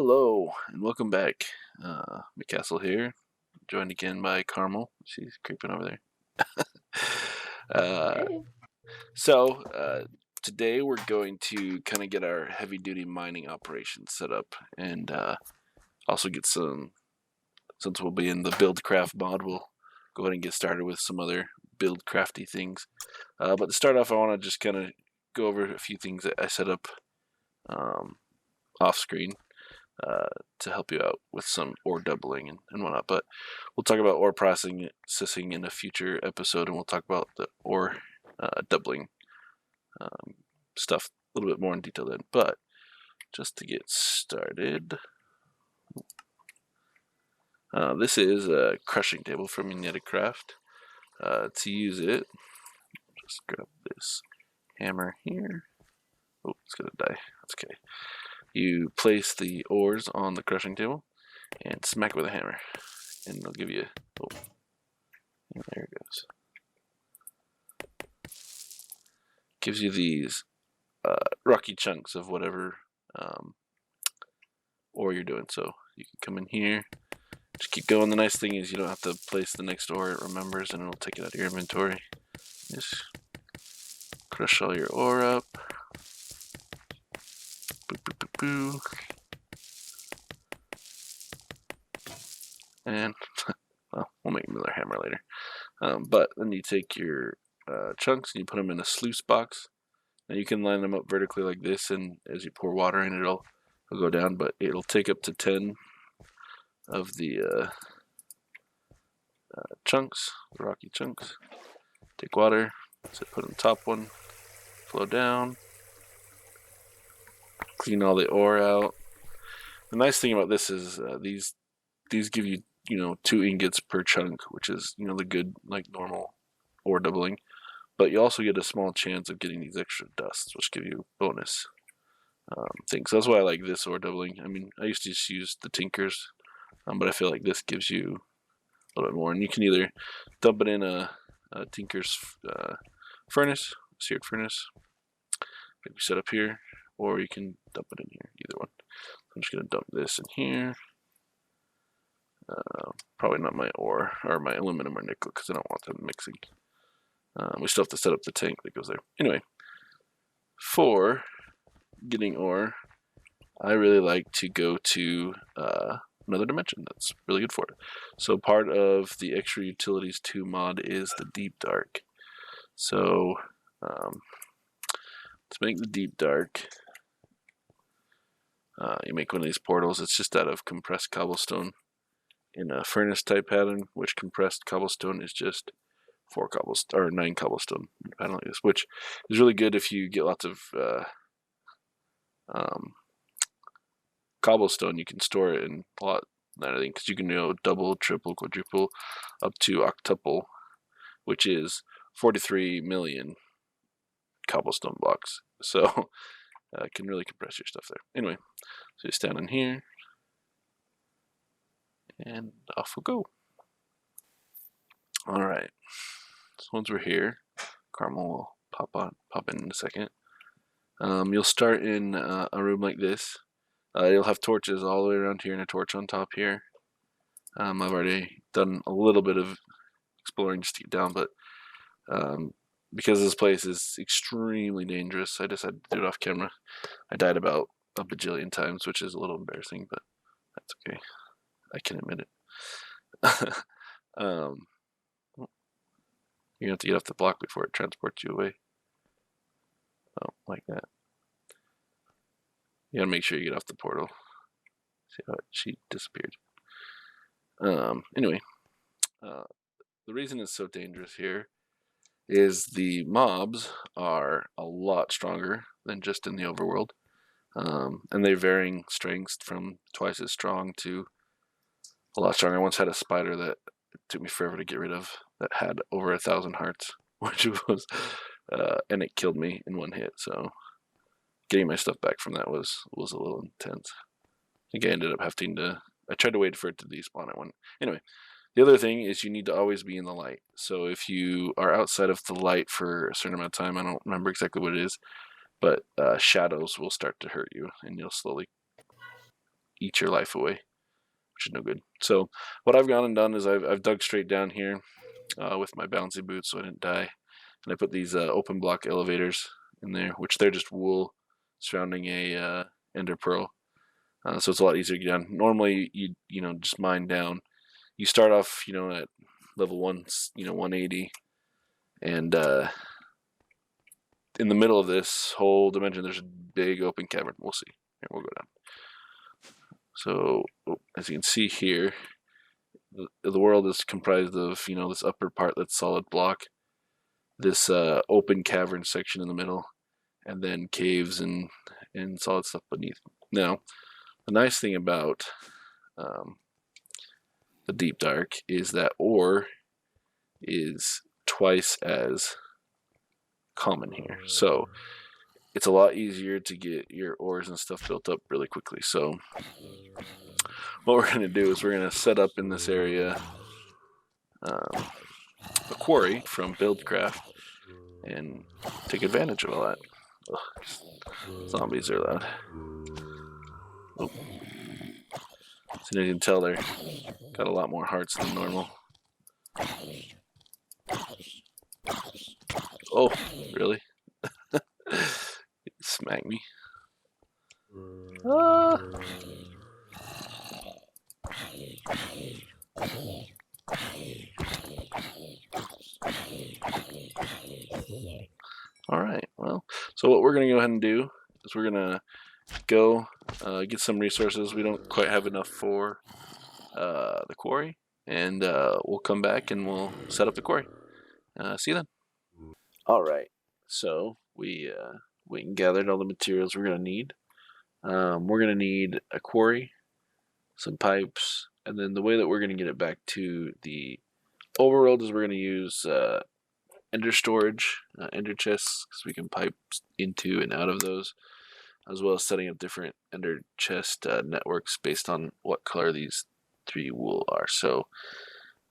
Hello and welcome back. McCastle here, joined again by Carmel. She's creeping over there. Hey. So today we're going to kind of get our heavy-duty mining operation set up, and also get some. Since we'll be in the buildcraft mod, we'll go ahead and get started with some other buildcrafty things. But to start off, I want to just kind of go over a few things that I set up off screen. To help you out with some ore doubling and whatnot. But we'll talk about ore processing in a future episode, and we'll talk about the ore doubling stuff a little bit more in detail then. But just to get started, this is a crushing table from Untitled Craft. To use it, just grab this hammer here. Oh, it's gonna die. That's okay. You place the ores on the crushing table and smack it with a hammer, and it'll give you. Oh, and there it goes. Gives you these rocky chunks of whatever ore you're doing. So you can come in here, just keep going. The nice thing is you don't have to place the next ore; it remembers, and it'll take it out of your inventory. Just crush all your ore up. Boo, boo, boo, boo. And well, we'll make another hammer later. But then you take your chunks and you put them in a sluice box. Now you can line them up vertically like this, and as you pour water in, it'll go down. But it'll take up to 10 of the chunks, the rocky chunks. Take water, so put in the top one, flow down, clean all the ore out. The nice thing about this is these give you 2 ingots per chunk, which is the good normal ore doubling. But you also get a small chance of getting these extra dusts, which give you bonus things. So that's why I like this ore doubling. I mean, I used to just use the tinkers, but I feel like this gives you a little bit more. And you can either dump it in a tinker's furnace, seared furnace, like we set up here, or you can dump it in here, either one. I'm just going to dump this in here. Probably not my ore, or my aluminum or nickel, because I don't want them mixing. We still have to set up the tank that goes there. Anyway, for getting ore, I really like to go to another dimension. That's really good for it. So part of the Extra Utilities 2 mod is the Deep Dark. So to make the Deep Dark, you make one of these portals. It's just out of compressed cobblestone in a furnace type pattern, which compressed cobblestone is just 4 cobblestone or 9 cobblestone pattern like this, which is really good if you get lots of cobblestone. You can store it in a lot of things, because you can do double, triple, quadruple, up to octuple, which is 43 million cobblestone blocks. So it can really compress your stuff there. Anyway, so you stand in here, and off we'll go. All right. So once we're here, Carmel will pop in a second. You'll start in a room like this. You'll have torches all the way around here and a torch on top here. I've already done a little bit of exploring just to get down, but because this place is extremely dangerous, I decided to do it off camera. I died about a bajillion times, which is a little embarrassing, but that's okay. I can admit it. You have to get off the block before it transports you away. Oh, like that. You gotta make sure you get off the portal. See how she disappeared. Anyway, the reason it's so dangerous here is the mobs are a lot stronger than just in the overworld. And they're varying strengths from twice as strong to a lot stronger. I once had a spider that it took me forever to get rid of, that had over 1,000 hearts, which was, and it killed me in one hit. So getting my stuff back from that was a little intense. I think I ended up having to. I tried to wait for it to despawn at one. Anyway, the other thing is you need to always be in the light. So if you are outside of the light for a certain amount of time, I don't remember exactly what it is, but shadows will start to hurt you, and you'll slowly eat your life away, which is no good. So what I've gone and done is I've dug straight down here with my bouncy boots so I didn't die. And I put these open block elevators in there, which they're just wool surrounding a ender pearl. So it's a lot easier to get down. Normally, you know, just mine down. You start off, you know, at level 1, you know, 180, and in the middle of this whole dimension, there's a big open cavern. We'll see. Here, we'll go down. So, as you can see here, the world is comprised of, you know, this upper part that's solid block, this open cavern section in the middle, and then caves and solid stuff beneath. Now, the nice thing about the deep dark is that ore is twice as common here, so it's a lot easier to get your ores and stuff built up really quickly. So what we're going to do is we're going to set up in this area a quarry from buildcraft and take advantage of all that. Ugh, zombies are loud. Oh. So you can tell they're got a lot more hearts than normal. Oh, really? Smack me. Ah. Alright, well, so what we're going to go ahead and do is we're going to go get some resources. We don't quite have enough for the quarry, and we'll come back and we'll set up the quarry. See you then. Alright, so we gathered all the materials we're going to need. We're going to need a quarry, some pipes, and then the way that we're going to get it back to the overworld is we're going to use ender storage, ender chests, because we can pipe into and out of those, as well as setting up different ender chest networks based on what color these 3 wool are. So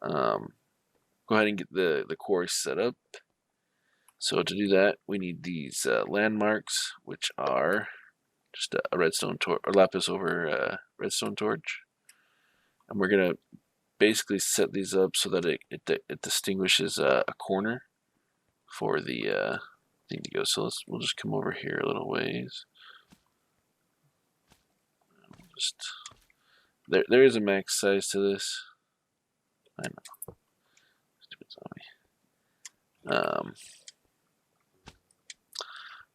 go ahead and get the quarry set up. So to do that, we need these landmarks, which are just a redstone torch, or lapis over a redstone torch. And we're going to basically set these up so that it distinguishes a corner for the thing to go. So we'll just come over here a little ways. Just there is a max size to this. I know. Stupid zombie.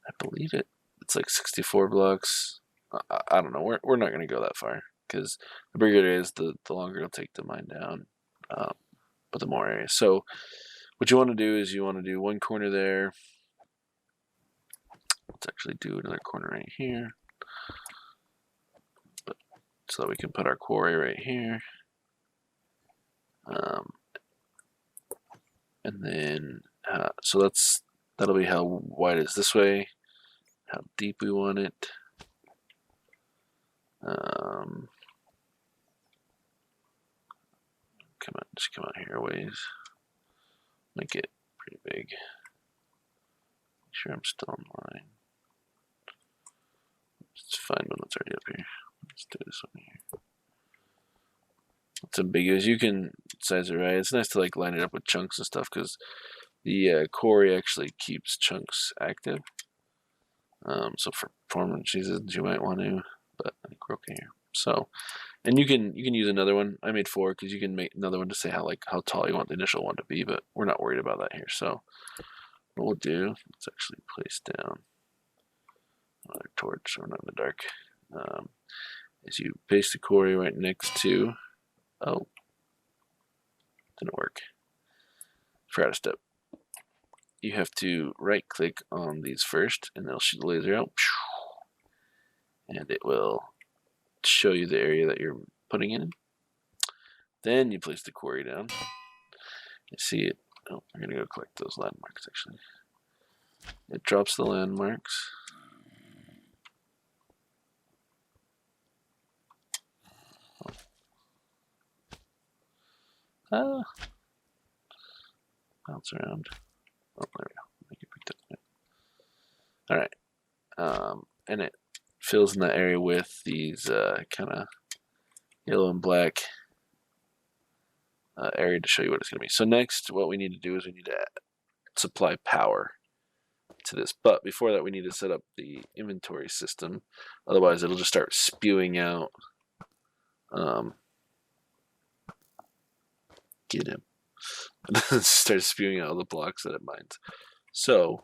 I believe it's like 64 blocks. I don't know. We're not going to go that far, because the bigger it is, the longer it'll take to mine down. But the more area. So what you want to do is you want to do one corner there. Let's actually do another corner right here, so that we can put our quarry right here. And then so that'll be how wide it is this way, how deep we want it. Just come out here a ways. Make it pretty big. Make sure I'm still online. Let's find one that's already up here. Let's do this one here. It's ambiguous. You can size it right. It's nice to like line it up with chunks and stuff, because the quarry actually keeps chunks active. So for performance reasons, you might want to, but I think we're okay here. So, and you can use another one. I made 4 because you can make another one to say how tall you want the initial one to be, but we're not worried about that here. So what we'll do, let's actually place down another torch so we're not in the dark. Is you paste the quarry right next to, oh, didn't work. Forgot a step. You have to right click on these first, and it'll shoot the laser out, and it will show you the area that you're putting in. Then you place the quarry down. You see it. Oh, I'm gonna go collect those landmarks actually. It drops the landmarks. Oh. Bounce around. Oh, there we go. I think you picked up. Alright. And it fills in that area with these kind of yellow and black area to show you what it's going to be. So next, what we need to do is we need to supply power to this. But before that, we need to set up the inventory system. Otherwise, it'll just start spewing out. Get him. Start spewing out all the blocks that it mines. So,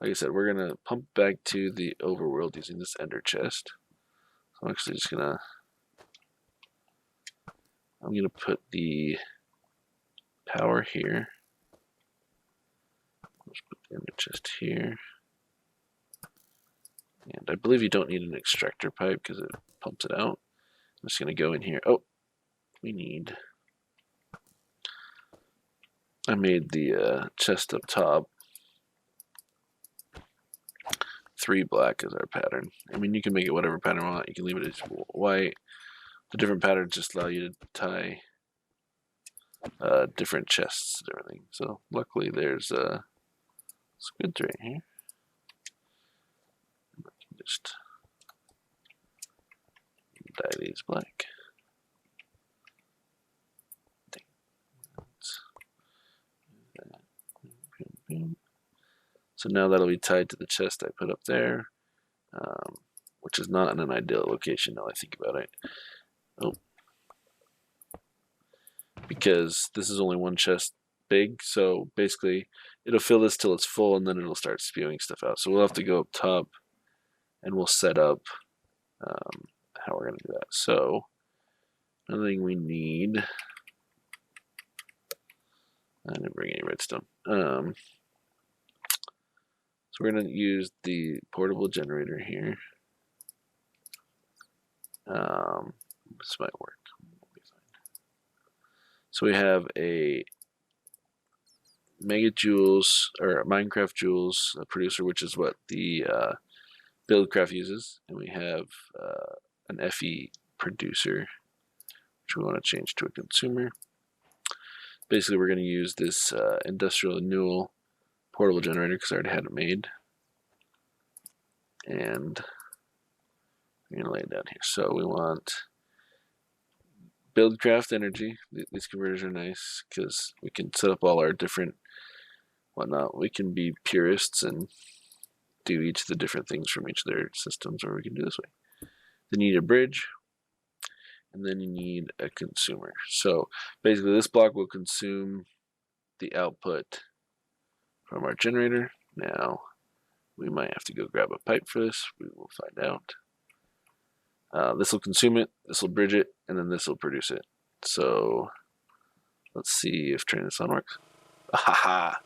like I said, we're going to pump back to the overworld using this ender chest. So I'm actually just going to put the power here. Let's put the ender chest here. And I believe you don't need an extractor pipe because it pumps it out. I'm just going to go in here. Oh, we need... I made the chest up top 3 black as our pattern. I mean, you can make it whatever pattern you want. You can leave it as white. The different patterns just allow you to tie different chests and everything. So luckily there's squids right here. Just dye these black. So now that'll be tied to the chest I put up there, which is not in an ideal location now I think about it. Oh. Because this is only one chest big, so basically it'll fill this till it's full and then it'll start spewing stuff out. So we'll have to go up top and we'll set up how we're going to do that. So another thing we need, I didn't bring any redstone. So we're going to use the portable generator here. This might work. So we have a megajoules or Minecraft joules producer, which is what the buildcraft uses, and we have an FE producer, which we want to change to a consumer. Basically, we're going to use this industrial renewal portable generator because I already had it made, and I'm going to lay it down here. So we want buildcraft energy. These converters are nice because we can set up all our different whatnot. We can be purists and do each of the different things from each of their systems, or we can do this way. Then you need a bridge, and then you need a consumer. So basically this block will consume the output from our generator. Now we might have to go grab a pipe for this. We will find out. This will consume it, this will bridge it, and then this will produce it. So let's see if turning this on works. Ahaha!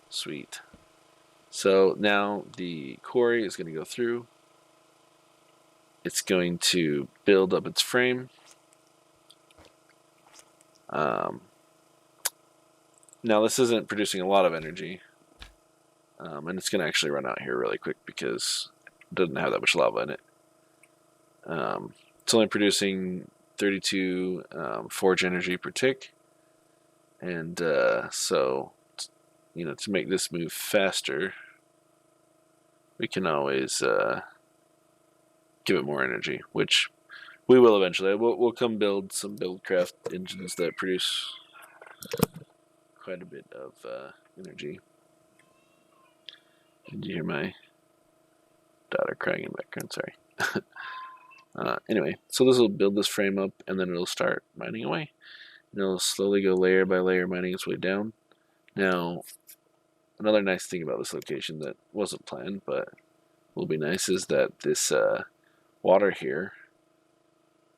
Sweet. So now the quarry is going to go through. It's going to build up its frame. Now this isn't producing a lot of energy. And it's going to actually run out here really quick because it doesn't have that much lava in it. It's only producing 32 forge energy per tick, and so to make this move faster, we can always give it more energy, which we will eventually. We'll come build some buildcraft engines that produce quite a bit of energy. Did you hear my daughter crying in the background? Sorry. Anyway, so this will build this frame up, and then it'll start mining away. And it'll slowly go layer by layer mining its way down. Now, another nice thing about this location that wasn't planned, but will be nice, is that this water here,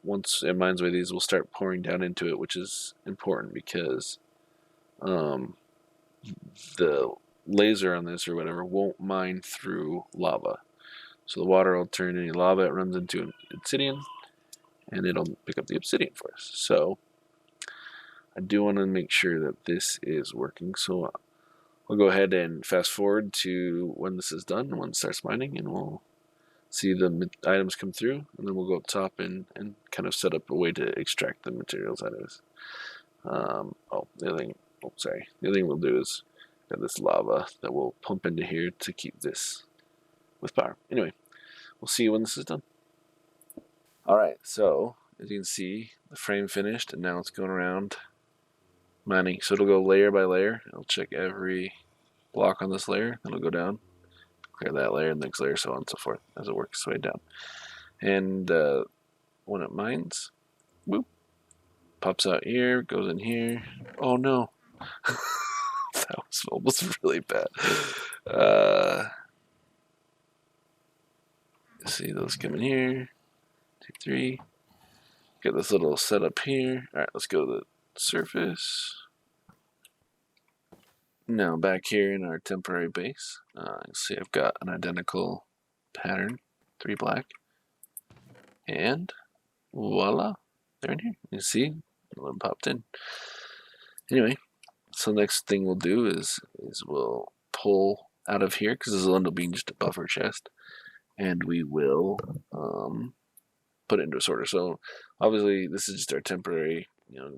once it mines away, these will start pouring down into it, which is important because the laser on this or whatever won't mine through lava. So the water will turn any lava it runs into obsidian, and it'll pick up the obsidian for us. So I do want to make sure that this is working. So we'll go ahead and fast forward to when this is done, when it starts mining, and we'll see the items come through, and then we'll go up top and kind of set up a way to extract the materials out of this. The other thing we'll do is got this lava that we'll pump into here to keep this with power. Anyway, we'll see you when this is done. Alright, so as you can see, the frame finished, and now it's going around mining. So it'll go layer by layer. It'll check every block on this layer. It'll go down, clear that layer, the next layer, so on and so forth as it works its way down. And when it mines, boop, pops out here, goes in here. Oh no. That was almost really bad. See those come in here. 2, 3. Get this little setup here. Alright, let's go to the surface. Now back here in our temporary base, you see I've got an identical pattern, 3 black, and voila, they're in here. You see, one popped in. Anyway, so next thing we'll do is we'll pull out of here, because this will end up being just a buffer chest, and we will put it into a sorter. So obviously this is just our temporary,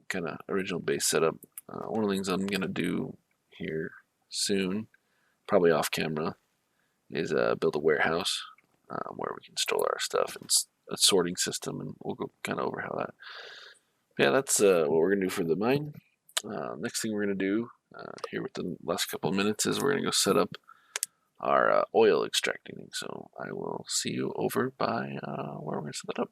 kind of original base setup. One of the things I'm gonna do here soon, probably off camera, is build a warehouse where we can store our stuff and a sorting system, and we'll go kind of over how that. Yeah, that's what we're gonna do for the mine. Next thing we're gonna do here with the last couple of minutes is we're gonna go set up our oil extracting. So I will see you over by where we're gonna set that up.